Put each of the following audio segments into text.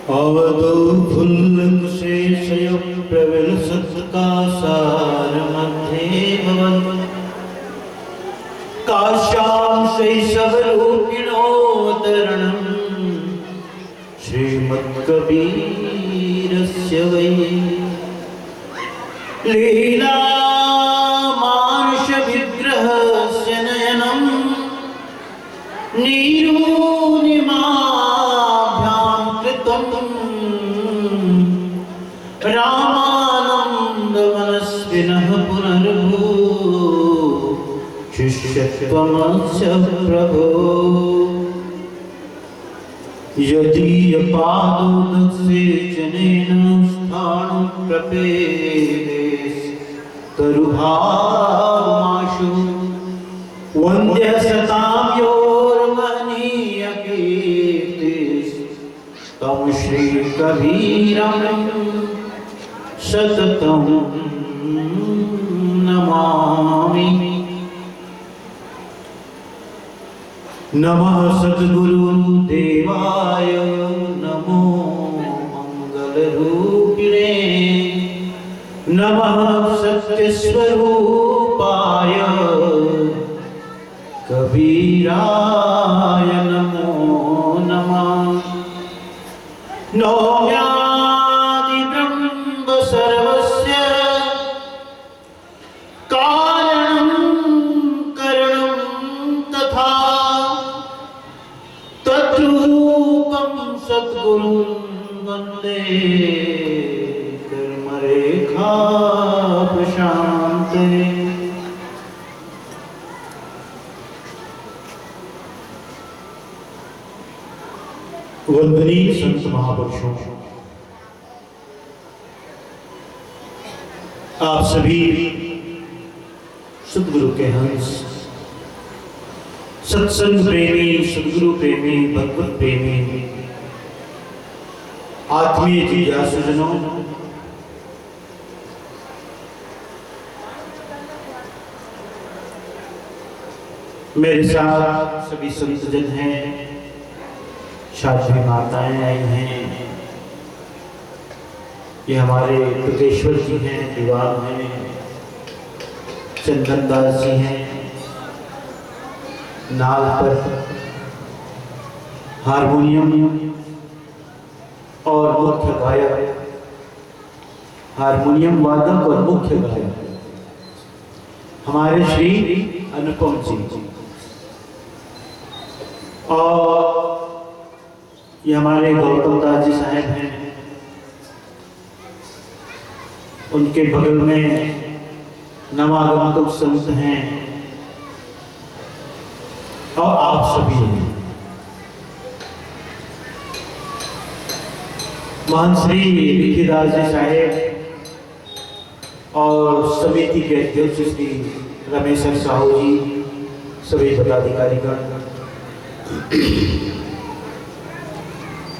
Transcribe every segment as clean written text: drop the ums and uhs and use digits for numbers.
अवधो फुल्लकुशेशयो प्रविलसत्कासार मध्ये भवन् काश्यां शैशवरूपिणोऽवतरणम् श्रीमत्कबीरस्य वै लीलामानुषविग्रहस्य नयनं नीरूनिमाभ्यां कृतं रामानन्दमनस्विनः पुनर्भू शिष्यत्वमस्य प्रभो यदीयपादोदकसेचनेन स्थाणुं प्रपेदेस्तरुभामाशु वन्द्यसतां योर्महनीयकीर्तिस्तं श्रीकबीरं सततं नमामि। नमः सद्गुरुदेवाय नमो मंगलरूपिणे नमः सत्यस्वरूपाय कबीराय नमो नमः। नौम्यादिब्रह्म सर्वस्य कारणं करणं तथा तद्रूपं सद्गुरुं वन्दे कर्मरेखा प्रशान्ते। वंदनीय संत महापुरुषों, आप सभी सद्गुरु के हंस, सत्संग प्रेमी, सद्गुरु प्रेमी, भगवत प्रेमी, आत्मीय जिज्ञासुजनों, मेरे साथ सभी संतजन हैं, साध्वी माताएं आई हैं, ये हमारे दुर्गेश्वर जी हैं, दीवान हैं, चंदन दास जी हैं, नाल पर हारमोनियम और मुख्य गायक, हारमोनियम वादक और मुख्य गायक हमारे श्री अनुपम जी, और ये हमारे गौतम दास जी साहब हैं, उनके बगल में नवागंतुक संत हैं, और आप सभी हैं। महंत श्री विधिदास जी साहेब और समिति के अध्यक्ष श्री रमेश्वर साहू जी, सभी पदाधिकारीगण,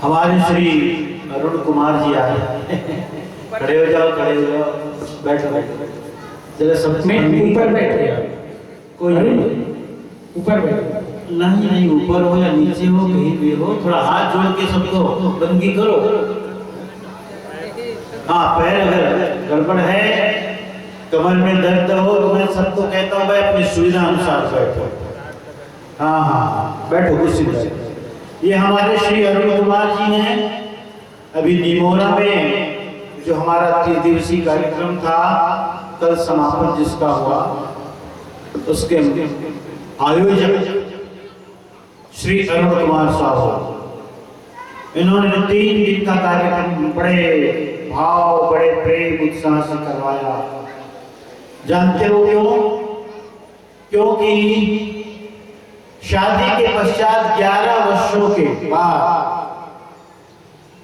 हमारे श्री अरुण कुमार जी आए, खड़े हो जाओ, खड़े हो जाओ, बैठो बैठो, जरा सब ऊपर बैठे, कोई नहीं ऊपर बैठो, नहीं ऊपर हो या नीचे हो, कहीं भी हो, थोड़ा हाथ जोड़ के सबको बंदगी करो। हाँ, पैर अगर गड़बड़ है, कमर में दर्द हो तो मैं सबको कहता हूँ भाई अपनी सुविधा अनुसार बैठो। हाँ हाँ बैठो, कुर्सी पर। ये हमारे श्री अरुण कुमार जी हैं। अभी निमोरा में जो हमारा 3 दिवसीय कार्यक्रम था, कल समापन जिसका हुआ, उसके आयोजक श्री अरुण कुमार साहब, इन्होंने 3 दिन का कार्यक्रम बड़े भाव, बड़े प्रेम उत्साह से करवाया। जानते हो क्यों? क्योंकि शादी के पश्चात 11 वर्षों के बाद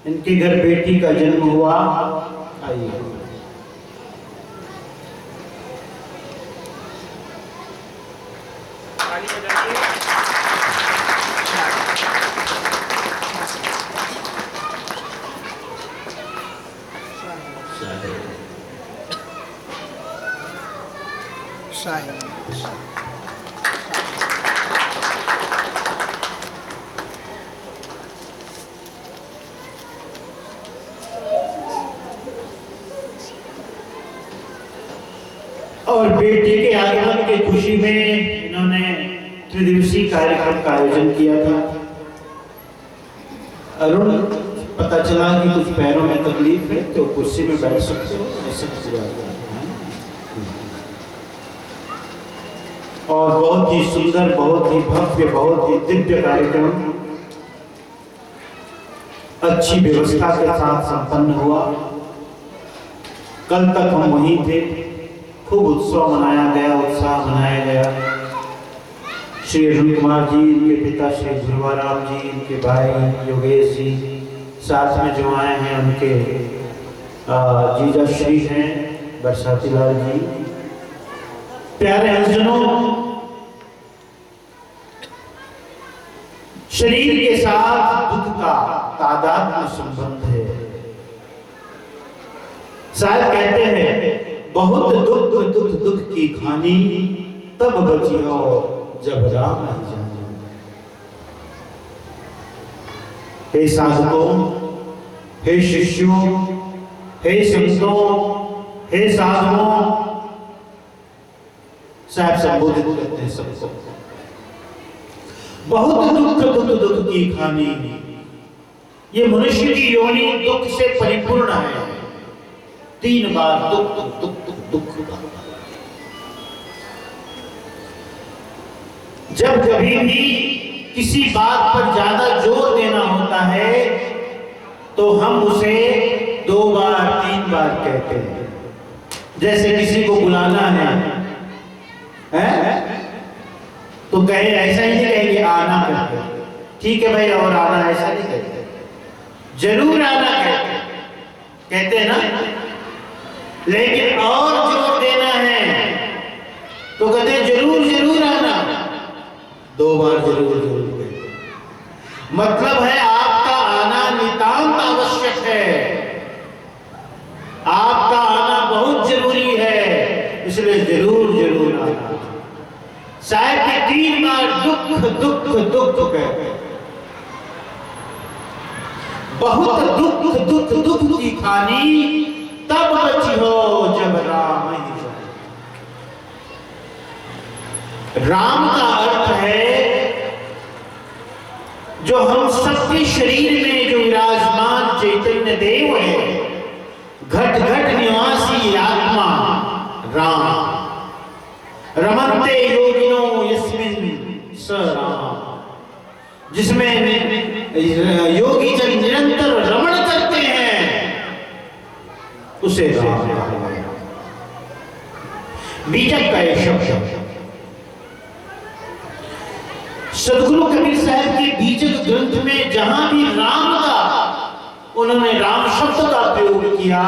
इनके घर बेटी का जन्म हुआ। आइए, बेटी के आगमन की खुशी में इन्होंने त्रिदिवसीय कार्यक्रम का आयोजन किया था। अरुण, पता चला कि कुछ पैरों में तकलीफ है तो कुर्सी में बैठ सकते हो, ऐसे कुछ बात है। और बहुत ही सुंदर, बहुत ही भव्य, बहुत ही दिव्य कार्यक्रम अच्छी व्यवस्था के साथ संपन्न हुआ। कल तक हम वहीं थे, खूब उत्सव मनाया गया, उत्साह मनाया गया। श्री अरुण कुमार जी, इनके पिता श्री ध्रुवाराम जी, इनके भाई योगेश जी, साथ में जो आए हैं उनके जीजा श्री हैं बरसाती लाल जी। प्यारे हरिजनों, शरीर के साथ दुख का तादात्म्य संबंध है। शायद कहते हैं बहुत दुख की खानी तब बची हो जब राम नहीं जाने। हे साधकों, हे शिष्यों, हे संतों, हे साधुओं, साहब संबोधित करते हैं सबको। बहुत दुख की खानी, ये मनुष्य की योनि दुख से परिपूर्ण है। 3 बार दुख। जब कभी भी किसी बात पर ज्यादा जोर देना होता है तो हम उसे 2 बार 3 बार कहते हैं। जैसे किसी को बुलाना है तो कहे, ऐसा ही नहीं कहेंगे आना कहते, ठीक है भाई और आना, ऐसा नहीं कहते, जरूर आना कहते हैं ना। लेकिन और जोर देना है तो कहते हैं जरूर आना, 2 बार जरूर कहते। मतलब है आपका आना नितांत आवश्यक है, आपका आना बहुत जरूरी है, इसलिए जरूर आना। शायद 3 बार दुख कहते, बहुत दुख की खानी तब बची हो जब राम नहीं जाए। राम का अर्थ है जो हम सबके शरीर में जो विराजमान चैतन्य देव है, घट घट निवासी आत्मा राम। रमन्ते योगिनो यस्मिन् स राम, जिसमें योगी जन निरंतर रमण करते हैं उसे राम कहा गया। बीजक का एक शब्द सदगुरु कबीर साहब के बीजक ग्रंथ में जहां भी राम का उन्होंने राम शब्द का प्रयोग किया,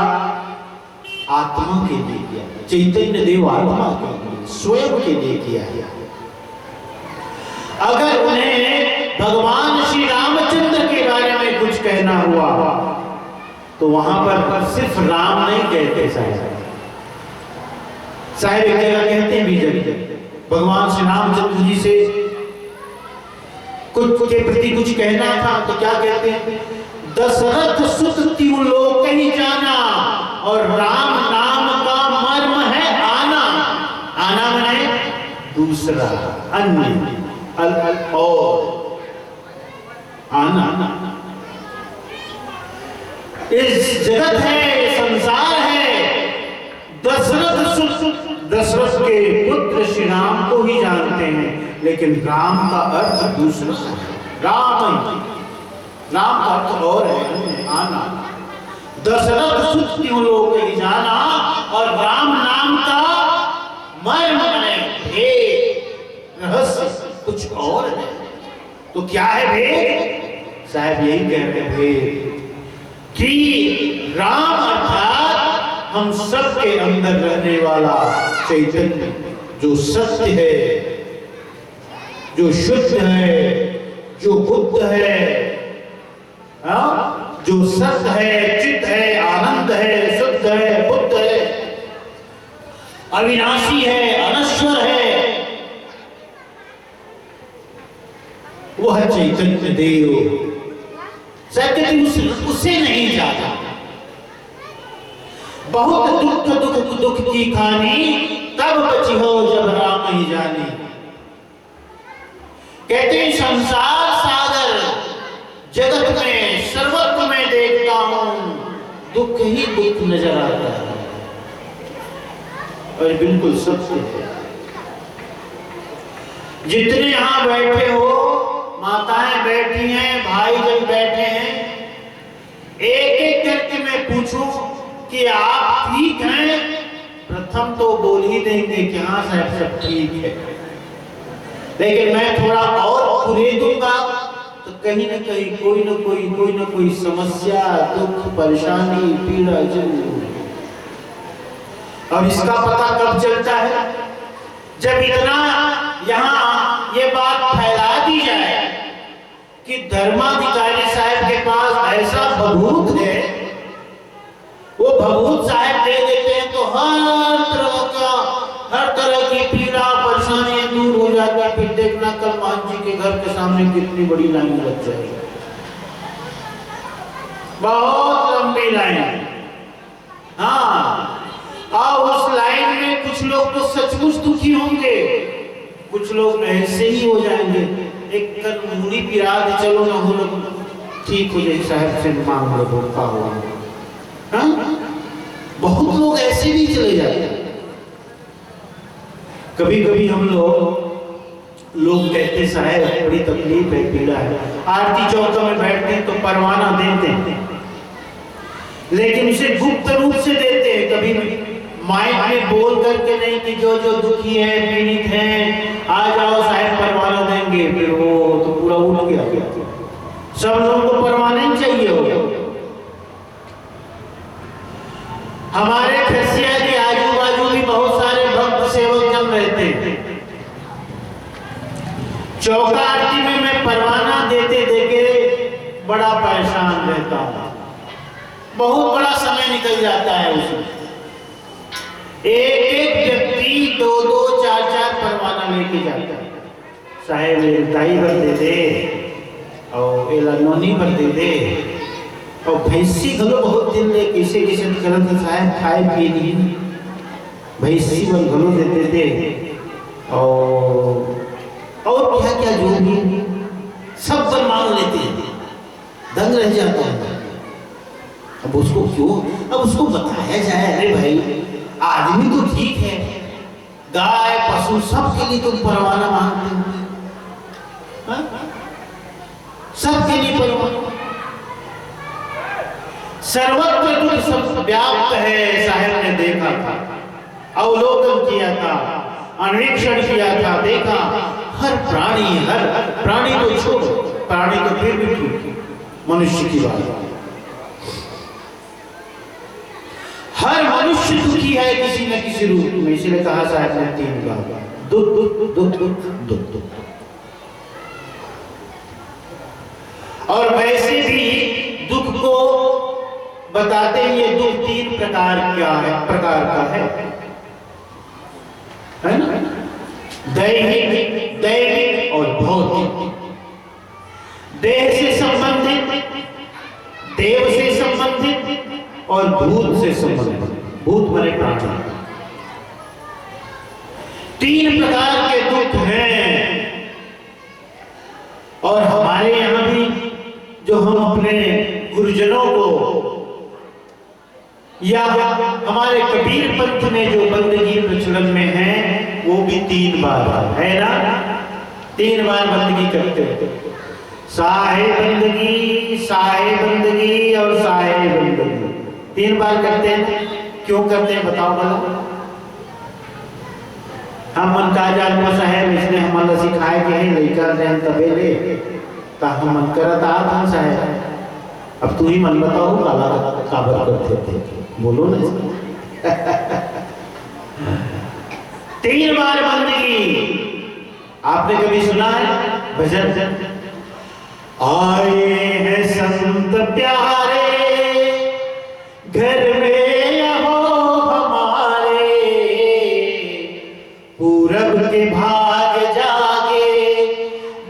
आत्मा के लिए किया, चैतन्य देव आत्मा के लिए, स्वयं के लिए किया। अगर उन्हें भगवान श्री रामचंद्र के बारे में कुछ कहना हुआ तो वहां पर सिर्फ राम नहीं कहते, साहब एक जगह कहते हैं बीजक, भगवान श्री रामचंद्र जी से कुछ के प्रति कुछ कहना था तो क्या कहते हैं, दशरथ सुत त्रिलोक ही जाना, और राम नाम का मर्म है आना। आना माने दूसरा, अन्य, और आना। इस जगत है, संसार है, दशरथ के पुत्र श्री राम को ही जानते हैं, लेकिन राम का अर्थ दूसरा है। राम का अर्थ और है आना। दशरथ सुत त्रिलोक ही जाना, और राम नाम का मर्म है, भेद, रहस्य कुछ और है। तो क्या है भेद? साहब यही कहते हैं भेद कि राम अर्थात हम सबके अंदर रहने वाला चैतन्य, जो सत्य है, जो शुद्ध है, जो बुद्ध है, जो सत्य है, चित्त है, आनंद है, शुद्ध है, बुद्ध है, अविनाशी है, अनश्वर है, वह चैतन्य देव। उससे नहीं जाता। बहुत दुख दुख दुख की खानी, तब बची हो जब राम ही जानी। कहते हैं संसार सागर जगत में सर्वत्र में देखता हूं, दुख ही दुख नजर आता है। और बिल्कुल सत्य है। जितने यहां बैठे हो, माताएं बैठी हैं, भाई जन बैठे हैं, एक एक करके मैं पूछूं कि आप ठीक हैं? प्रथम तो बोल ही देंगे कि हाँ साहब सब ठीक है। लेकिन मैं थोड़ा और खुले दूंगा तो कहीं ना कहीं कोई ना कोई समस्या, दुख, परेशानी, पीड़ा जरूर। और इसका पता कब चलता है? जब इतना यहाँ ये बात फैला दी जाए कि धर्माधिकारी साहब के पास ऐसा भभूत है, वो भभूत साहब दे देते हैं तो हर तरह की पीड़ा परेशानियां दूर हो जाती है। फिर देखना कल मान जी के घर के सामने कितनी बड़ी लाइन लग जाएगी, बहुत लंबी लाइन। हाँ, और उस लाइन में कुछ लोग तो सचमुच दुखी होंगे, कुछ लोग ऐसे ही हो जाएंगे, एक कल मुनी पिरा दे, चलो ना हो लोग ठीक हो जाए, साहब से मांग लो का हुआ। हाँ? बहुत लोग ऐसे भी चले जाते हैं। कभी कभी हम लोग कहते साहब बड़ी तकलीफ है, पीड़ा है, आरती चौका में बैठते हैं तो परवाना देते हैं, लेकिन उसे गुप्त रूप से देते हैं। कभी माइक में बोल करके नहीं कि जो जो दुखी है, पीड़ित है, आ जाओ साहब परवाना देंगे। फिर वो तो पूरा उठ गया, सब लोगों को परवाना ही चाहिए हो। हमारे खसिया के आजू बाजू भी बहुत सारे भक्त सेवक जन रहते हैं। चौका आरती में मैं परवाना देते देखे बड़ा परेशान रहता हूं, बहुत बड़ा समय निकल जाता है उसमें। एक एक व्यक्ति दो दो चार चार परवाना लेके जाता है। साहेब दाई भर दे दे और एला नोनी भर दे दे और भैंसी घलो बहुत दिन ले किसे किसे करत साहब खाए पी नहीं, भैंसी बन घलो देते थे और क्या क्या जो भी सब पर मांग लेते हैं, दंग रह जाता है। अब उसको क्यों, अब उसको बताया जाए, अरे भाई आदमी तो ठीक है, गाय पशु सबके लिए तुम परवाना मांगते हो, सबके लिए परवाना। सर्वत्र दुख सब व्याप्त है, साहब ने देखा था, अवलोकन किया था, अन्वेषण किया था, देखा हर प्राणी तो छोड़ो, प्राणी तो फिर भी ठीक, मनुष्य की बात, हर मनुष्य दुखी है किसी न किसी रूप में। इसलिए कहा साहब ने 3 बार दुख दुख दुख दुख दुख दुख। और वैसे भी दुख को बताते हैं, ये दुख 3 प्रकार का है ना, दैहिक और भौतिक। देह से संबंधित, देव से संबंधित और भूत से संबंधित। भूत माने प्राणी। 3 प्रकार के दुख हैं। और हमारे यहां भी जो हम अपने गुरुजनों को या हमारे कबीर पंथ में जो बंदगी प्रचलन में है, वो भी 3 बार है ना, 3 बार बंदगी करते हैं। साहे बंदगी, साहे बंदगी और साहे बंदगी 3 बार करते हैं। क्यों करते हैं बताओ भला? हम मन का जान को साहेब इसने हमारा सिखाए के हैं, लड़का रहन तबेले ता हम मन करत आ साहेब। अब तू ही मन बताओ काला काबर करते थे, बोलो ना। 3 बार बंदगी। आपने कभी सुना है भजन? आए हैं संत प्यारे घर में हो हमारे, पूरब के भाग जागे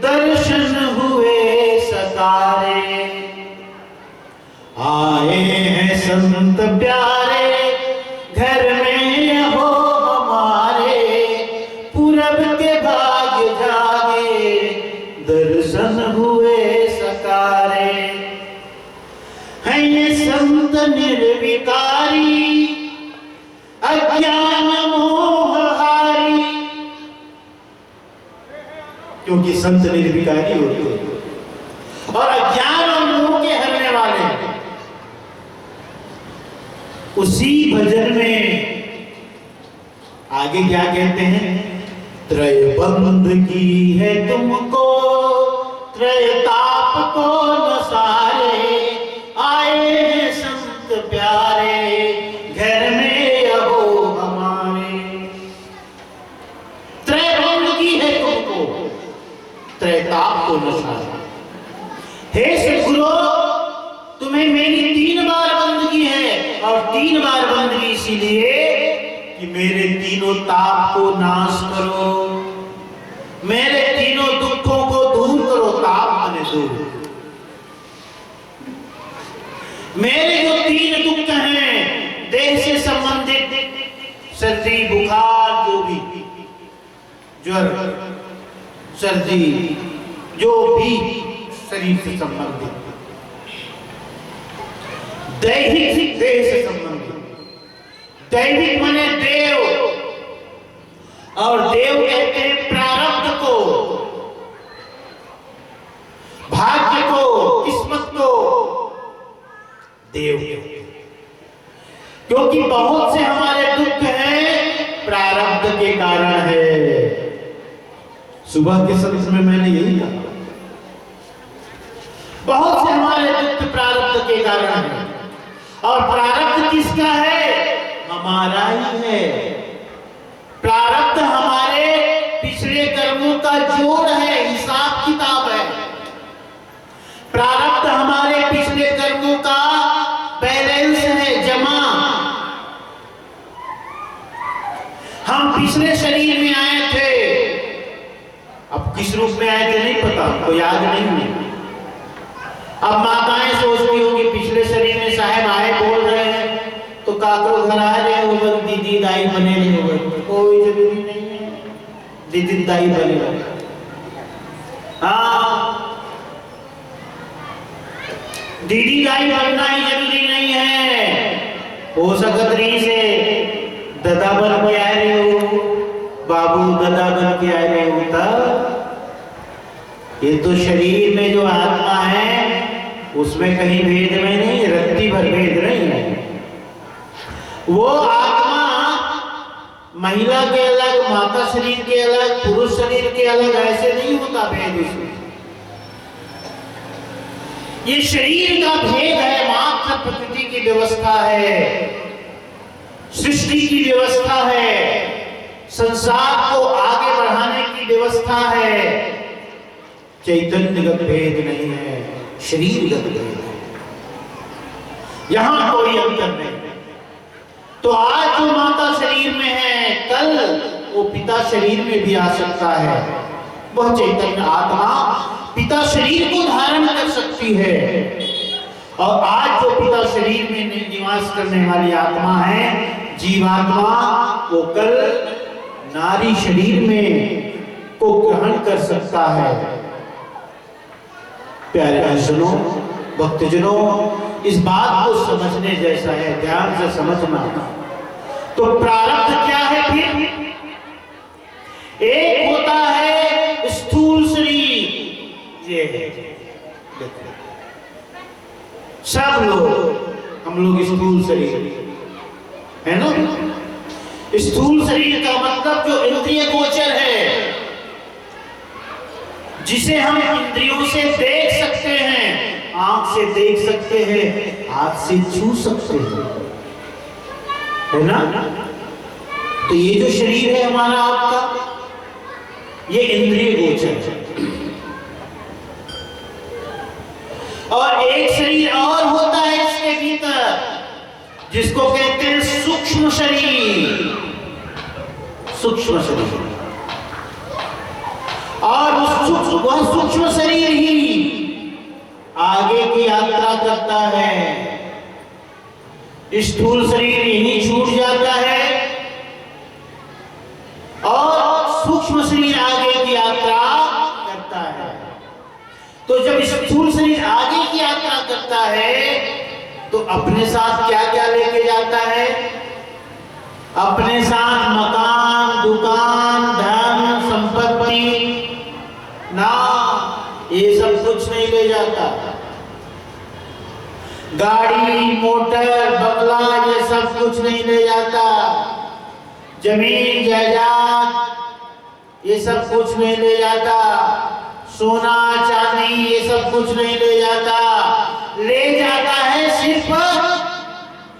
दर्शन हुए सतारे। आए हैं संत प्यारे क्योंकि संत निर्विकारी होते हैं और अज्ञान और मोह के हरने वाले। उसी भजन में आगे क्या कहते हैं? त्रय बंदगी है तुमको, त्रयताप को न सारे, आए हैं संत प्यारे, घर में रहो हमारे। त्रय बंदगी है तुमको, त्रयताप को न सारे। हे सद्गुरु, तुम्हें मेरी 3 बार बंदगी है, और 3 बार बंदगी इसीलिए कि मेरे तीनों ताप को नाश करो, मेरे तीनों दुखों को दूर करो। ताप माने दूर। मेरे जो 3 दुख हैं, देह से संबंधित, सर्दी बुखार, जो भी ज्वर सर्दी, जो भी शरीर से संबंधित, दैहिक देह से संबंधित। दैविक माने देव, और देव कहते हैं प्रारब्ध को, भाग्य को, किस्मत को देव। क्योंकि बहुत से हमारे दुख हैं प्रारब्ध के कारण है। सुबह के सत्र में मैंने यही कहा, बहुत से हमारे दुख प्रारब्ध के कारण है। और प्रारब्ध किसका है? हमारा ही है। प्रारब्ध हमारे पिछले कर्मों का जोड़ है, हिसाब किताब है। प्रारब्ध हमारे पिछले कर्मों का बैलेंस है, जमा। हम पिछले शरीर में आए थे, अब किस रूप में आए थे नहीं पता, तो याद नहीं है। अब माताएं सोचती हो कि पिछले शरीर में साहब आए बोल रहे हैं तो काकरो घर आ रहे हो, दीदी दाई बने नहीं हो, कोई जरूरी नहीं है दीदी दाई बने। हाँ, दीदी दाई बनना ही जरूरी नहीं है। हो सकत रही से दादा बन के आ रहे हो, बाबू दादा बन के आ रहे हो, तब ये तो शरीर में जो आत्मा है उसमें कहीं भेद में नहीं, रत्ती भर भेद नहीं है। वो आत्मा महिला के अलग, माता शरीर के अलग, पुरुष शरीर के अलग, ऐसे नहीं होता भेद उसमें। ये शरीर का भेद है, मात्र प्रकृति की व्यवस्था है, सृष्टि की व्यवस्था है, संसार को आगे बढ़ाने की व्यवस्था है। चैतन्यगत भेद नहीं है, शरीरगत भेद है, यहां कोई अंतर नहीं। तो आज जो माता शरीर में है, कल वो पिता शरीर में भी आ सकता है। वह चैतन्य आत्मा पिता शरीर को धारण कर सकती है। और आज जो पिता शरीर में निवास करने वाली आत्मा है, जीवात्मा, वो कल नारी शरीर में को ग्रहण कर सकता है। प्यारे दर्शनों, भक्तजनों, इस बात को समझने जैसा है, ध्यान से समझना। तो प्रारब्ध क्या है फिर? एक होता है स्थूल शरीर, ये है सब लोग, हम लोग स्थूल शरीर है ना। स्थूल शरीर का मतलब जो इंद्रिय गोचर है, जिसे हम इंद्रियों से देख सकते हैं, आंख से देख सकते हैं, हाथ से छू सकते हैं, है ना। तो ये जो शरीर है हमारा आपका, ये इंद्रिय गोचर है। और एक शरीर और होता है इसके भीतर, जिसको कहते हैं सूक्ष्म शरीर। सूक्ष्म शरीर, और वह सूक्ष्म शरीर ही आगे की यात्रा करता है। स्थूल शरीर यहीं छूट जाता है और सूक्ष्म शरीर आगे की यात्रा करता है। तो जब स्थूल शरीर आगे की यात्रा करता है तो अपने साथ क्या क्या लेके जाता है? अपने साथ मकान, दुकान, धन, संपत्ति, ना, ये सब कुछ नहीं ले जाता। गाड़ी, मोटर, बंगला, ये सब कुछ नहीं ले जाता। जमीन जायदाद, ये सब कुछ नहीं ले जाता। सोना चांदी, ये सब कुछ नहीं ले जाता। ले जाता है सिर्फ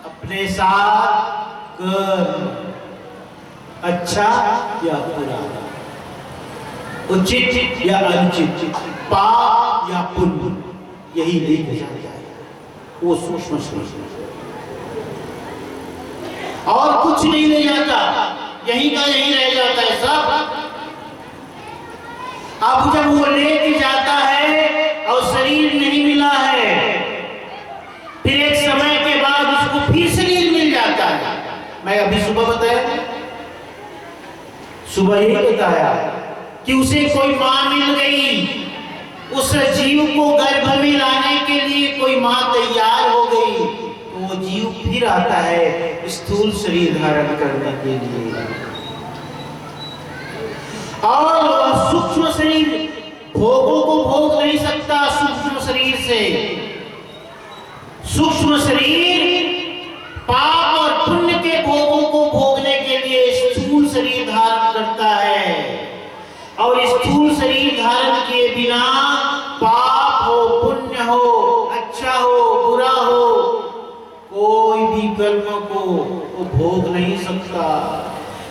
अपने साथ कर्म, अच्छा या बुरा, उचित या अनुचित, पाप या पुण्य, यही लेके जाता है वो सूक्ष्म शरीर, और कुछ नहीं ले जाता। यही का यही रह जाता है सब। अब जब वो लेके जाता है और शरीर नहीं मिला है, फिर एक समय के बाद उसको फिर शरीर मिल जाता है। मैं अभी सुबह बताया, सुबह यही बताया कि उसे कोई मां मिल गई, उस जीव को गर्भ में लाने के लिए कोई मां तैयार हो गई, तो वो जीव फिर आता है स्थूल शरीर धारण करने के लिए। और सूक्ष्म शरीर भोगों को भोग नहीं सकता। सूक्ष्म शरीर से, सूक्ष्म शरीर पाप और पुण्य के भोगों को भोगने के लिए स्थूल शरीर धारण करता है। और स्थूल शरीर धारण किए बिना पाप हो, पुण्य हो, अच्छा हो, बुरा हो, कोई भी कर्म को वो भोग नहीं सकता।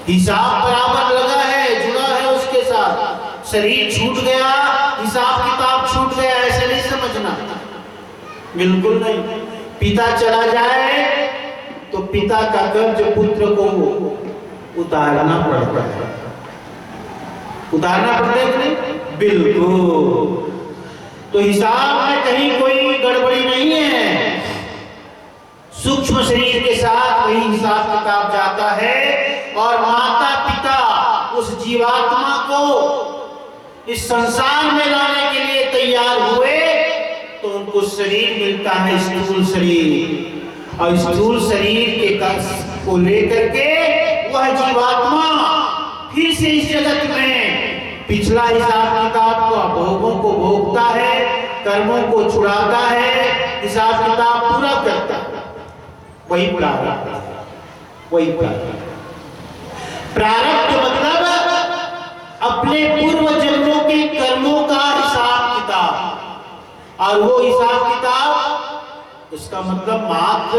हिसाब बराबर लगा है, जुड़ा है उसके साथ। शरीर छूट गया, हिसाब किताब छूट गया, ऐसे नहीं समझना, बिल्कुल नहीं। पिता चला जाए तो पिता का कर्ज पुत्र को उतारना पड़ता है। उतारना पड़ता है कि नहीं? बिल्कुल। तो हिसाब में कहीं कोई गड़बड़ी नहीं है। सूक्ष्म शरीर के साथ वही हिसाब किताब जाता है। और माता पिता उस जीवात्मा को इस संसार में लाने के लिए तैयार हुए तो उनको शरीर मिलता है, स्थूल शरीर। और स्थूल शरीर के कष्ट को लेकर के वह जीवात्मा फिर से इस जगत में पिछला हिसाब किताब को, भोगों को भोगता है, कर्मों को छुड़ाता है, हिसाब किताब पूरा करता है। वही प्रारब्ध, वही प्रारब्ध। प्रारब्ध मतलब अपने पूर्व जन्मों के कर्मों का हिसाब किताब। और वो हिसाब किताब, इसका मतलब मात्र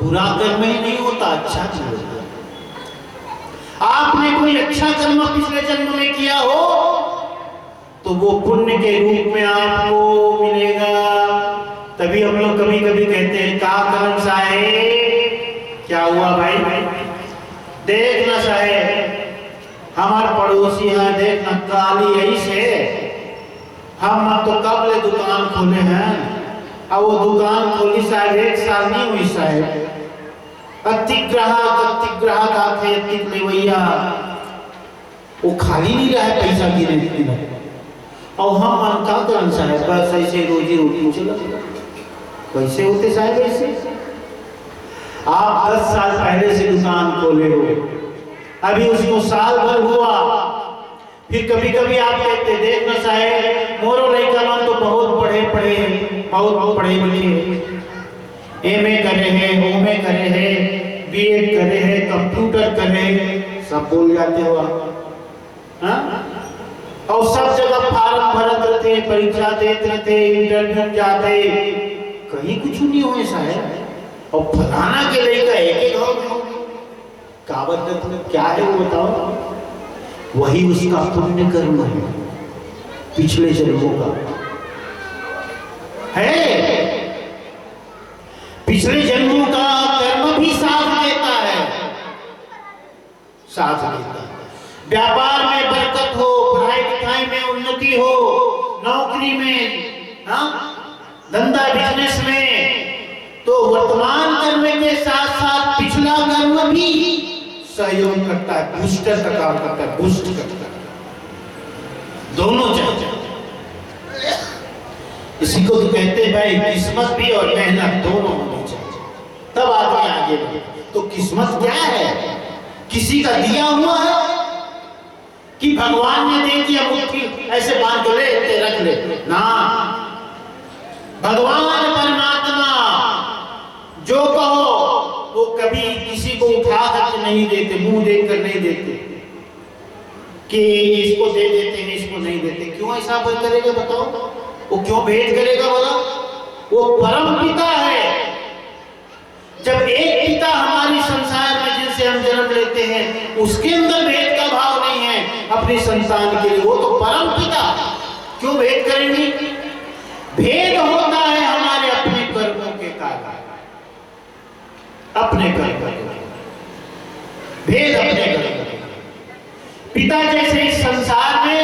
बुरा कर्म ही नहीं होता, अच्छा कर्म। आपने कोई अच्छा कर्म पिछले जन्म में किया हो तो वो पुण्य के रूप में आपको मिलेगा। तभी हम लोग कभी कभी कहते हैं, का कर्म साहेब, क्या हुआ भाई? देख ना साहेब, हमारे पड़ोसी है, देख ना काली यही से हम तो कब ले दुकान खोले हैं, अब वो दुकान खोली साहब 1 साल नहीं हुई साहब। अति ग्राहक आते, अति लेवैया, वो खाली नहीं रहा है पैसा गिने। और हम मन का करें साहब, बस ऐसे रोजी रोटी चला। कैसे होते साहब ऐसे? आप 10 साल पहले से दुकान खोले हो, अभी उसको साल भर हुआ, फिर कभी कभी आप कहते देखना साहब मोरो लड़का मन तो बहुत पढ़े लिखे, एमए करे हैं, ओमे करे हैं, बीएड करे हैं, कंप्यूटर करे, सब बोल जाते हो आप। हाँ? और सब जगह फार्म भरत रहते, परीक्षा देते रहते, इंटरव्यू जाते, कहीं कुछ नहीं हुए साहब। और फलाना के लड़का एक गाँव में हो, कावत क्या है वो बताओ? वही उसका पुण्य कर्म है, पिछले जन्मों का है। पिछले जन्मों का कर्म भी साथ देता है, साथ देता है। व्यापार में बरकत हो, पढ़ाई लिखाई में उन्नति हो, नौकरी में, धंधा बिजनेस में, तो वर्तमान कर्म के साथ साथ पिछला कर्म भी सहयोग करता है, बूस्टर का काम करता है, बूस्ट करता है। दोनों चाहिए। इसी को तो कहते हैं भाई, किस्मत भी और मेहनत दोनों होनी चाहिए, तब आदमी आगे बढ़े। तो किस्मत क्या है? किसी का दिया हुआ है, कि भगवान ने दे दिया मुट्ठी ऐसे बांध के ले रख ले ना। भगवान परमात्मा जो कहो वो कभी किसी को उठा करके नहीं देते, मुंह देखकर नहीं देते कि इसको दे देते हैं इसको नहीं देते। क्यों ऐसा करेगा बताओ? वो क्यों भेद करेगा बोला? वो परम पिता है। जब एक पिता हमारी संसार में जिनसे हम जन्म लेते हैं उसके अंदर भेद का भाव नहीं है अपनी संतान के लिए, वो तो परम पिता, क्यों भेद करेंगे? भेद होता है हमारे अपने कर्मों के कारण, अपने कर्म भेद अपने कर्म। पिता जैसे इस संसार में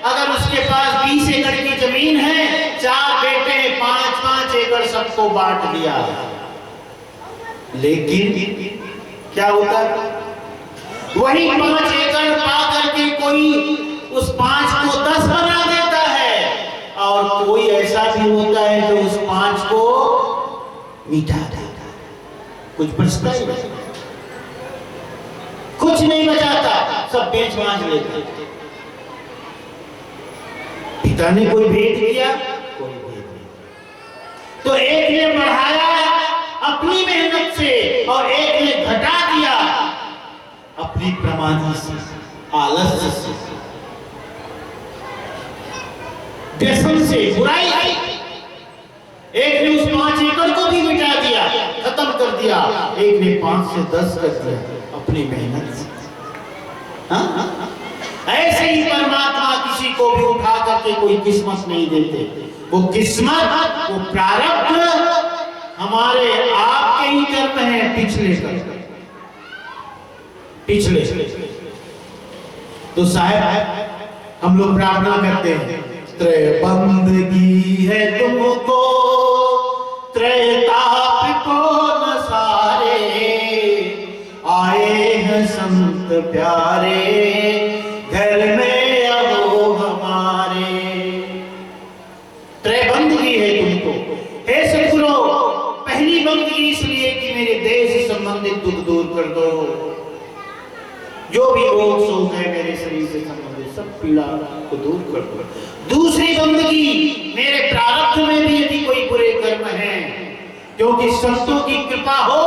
अगर उसके पास 20 एकड़ की जमीन है, 4 बेटे 5-5 एकड़ सबको बांट दिया, लेकिन क्या होता है? वही 5 एकड़ पा करके कोई उस 5 को 10 बना देता है, और कोई ऐसा भी होता है जो उस 5 को मिटा देता है। कुछ बचता ही नहीं, कुछ नहीं बचाता, सब बेच बांच लेता। पिता ने कोई भेद किया? कोई भेद नहीं। तो एक ने बढ़ाया अपनी मेहनत से और एक ने घटा दिया अपनी प्रमादी से, आलस्य से, व्यसन से, बुराई से। एक ने उस 5 एकड़ को भी मिटा दिया, खत्म कर दिया, एक ने 5 से 10 कर दिया अपनी मेहनत से। ऐसे ही परमात्मा किसी को भी उठा करके कोई किस्मत नहीं देते। वो किस्मत, वो प्रारब्ध हमारे आपके ही कर्म हैं, पिछले तो साहब हम लोग प्रार्थना करते हैं, त्रय बंदगी है तुमको, त्रैताप को न सारे, आए हैं संत प्यारे, घर में आओ हमारे। त्रय बंदगी है तुमको, हे सद्गुरु, पहली बंदगी इसलिए कि मेरे देह से संबंधित दुख दूर कर दो, जो भी रोग शोक है मेरे शरीर से संबंधित सब पीड़ा को दूर कर दो। दूसरी बंदगी, मेरे प्रारब्ध में भी यदि कोई बुरे कर्म हैं, क्योंकि संतों की कृपा हो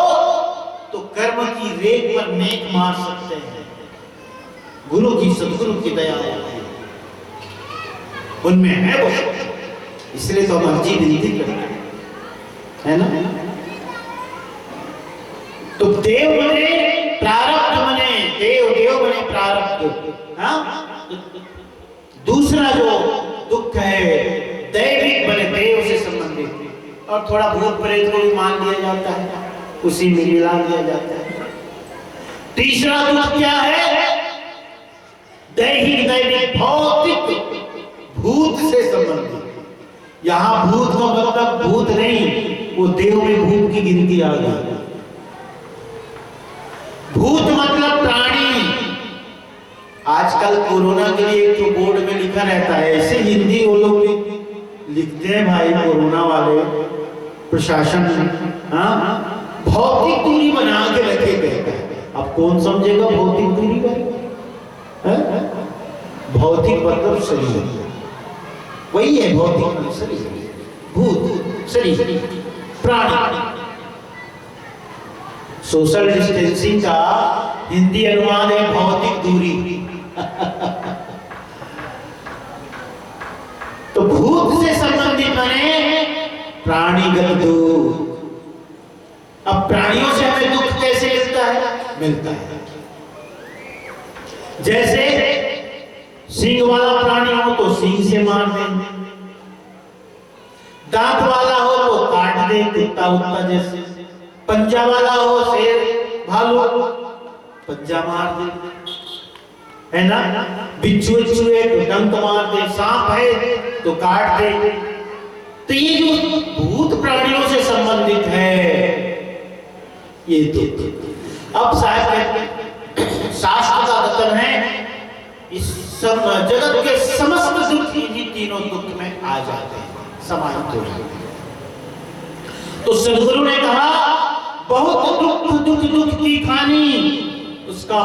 तो कर्म की रेख पर नेक मार सकते हैं, गुरु की सद्गुरु की दया है, उनमें है वो, इसलिए तो हम अर्जी विनती करते हैं ना। तो देव बने प्रारब्ध बने, देव बने प्रारब्ध। हाँ, दूसरा जो दुख है दैविक बने, देव से संबंधित, और थोड़ा भूत प्रेत को भी मान लिया जाता है, उसी में मिला दिया जाता है। तीसरा दुख क्या है? दैहिक, दैविक, भौतिक, भूत से संबंधित। यहां भूत का मतलब भूत नहीं, वो देव में भूत की गिनती आ गई। भूत मतलब प्राणी। आजकल कोरोना के लिए एक तो बोर्ड में लिखा रहता है, ऐसे हिंदी वो लोग भी लिखते हैं भाई, कोरोना वाले प्रशासन, हाँ, भौतिक दूरी बना के रखे गए। अब कौन समझेगा भौतिक दूरी का? भौतिक मतलब शरीर, वही है भौतिक शरीर, भूत शरीर, प्राणी। सोशल डिस्टेंसिंग का हिंदी अनुवाद है भौतिक दूरी। तो भूत से संबंधित बने प्राणीगत दुख। अब प्राणियों से हमें दुख कैसे मिलता है? जैसे सींग वाला प्राणी हो तो सींग से मार देंगे, दांत वाला हो तो काट दे, कुत्ता उत्ता जैसे, पंजा वाला हो शेर भालू पंजा मार दे, है ना, बिच्छू है तो डंक मार दे, सांप है तो काट दे। तो ये जो भूत प्राणियों से संबंधित है ये तो अब शास्त्र का कथन है, इस सब जगत के समस्त दुख इन्हीं तीनों दुख में आ जाते हैं, समाहित हो जाते हैं। तो सद्गुरु ने कहा बहुत दुख की खानी, उसका